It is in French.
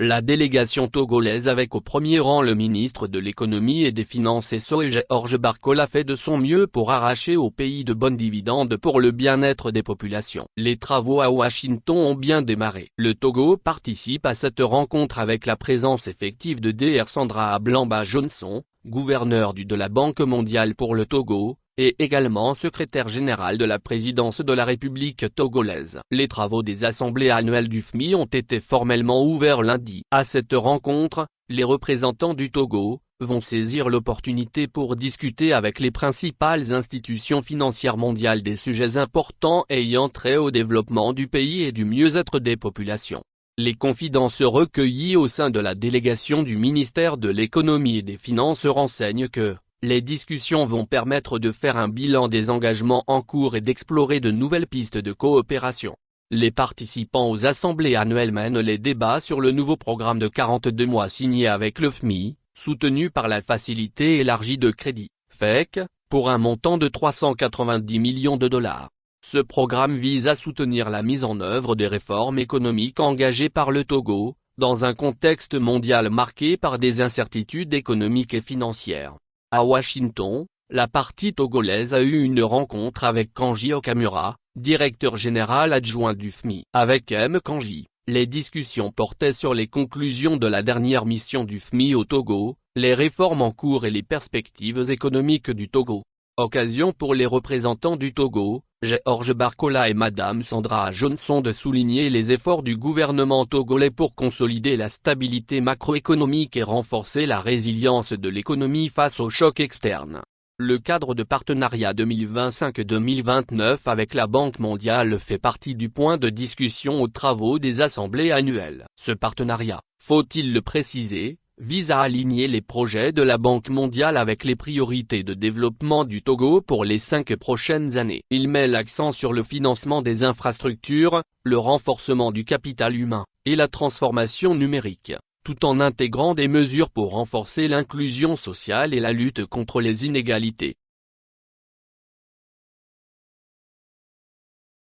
La délégation togolaise avec au premier rang le ministre de l'économie et des finances Georges Barkola fait de son mieux pour arracher au pays de bonnes dividendes pour le bien-être des populations. Les travaux à Washington ont bien démarré. Le Togo participe à cette rencontre avec la présence effective de Dr Sandra Ablamba Johnson, gouverneur de la Banque mondiale pour le Togo, et également secrétaire général de la présidence de la République togolaise. Les travaux des assemblées annuelles du FMI ont été formellement ouverts lundi. À cette rencontre, les représentants du Togo vont saisir l'opportunité pour discuter avec les principales institutions financières mondiales des sujets importants ayant trait au développement du pays et du mieux-être des populations. Les confidences recueillies au sein de la délégation du ministère de l'économie et des finances renseignent que les discussions vont permettre de faire un bilan des engagements en cours et d'explorer de nouvelles pistes de coopération. Les participants aux assemblées annuelles mènent les débats sur le nouveau programme de 42 mois signé avec le FMI, soutenu par la Facilité élargie de crédit, FEC, pour un montant de 390 millions de dollars. Ce programme vise à soutenir la mise en œuvre des réformes économiques engagées par le Togo, dans un contexte mondial marqué par des incertitudes économiques et financières. À Washington, la partie togolaise a eu une rencontre avec Kanji Okamura, directeur général adjoint du FMI. Avec M. Kanji, les discussions portaient sur les conclusions de la dernière mission du FMI au Togo, les réformes en cours et les perspectives économiques du Togo. Occasion pour les représentants du Togo, Georges Barkola et Madame Sandra Johnson de souligner les efforts du gouvernement togolais pour consolider la stabilité macroéconomique et renforcer la résilience de l'économie face aux chocs externes. Le cadre de partenariat 2025-2029 avec la Banque mondiale fait partie du point de discussion aux travaux des assemblées annuelles. Ce partenariat, faut-il le préciser, vise à aligner les projets de la Banque mondiale avec les priorités de développement du Togo pour les 5 prochaines années. Il met l'accent sur le financement des infrastructures, le renforcement du capital humain, et la transformation numérique, tout en intégrant des mesures pour renforcer l'inclusion sociale et la lutte contre les inégalités.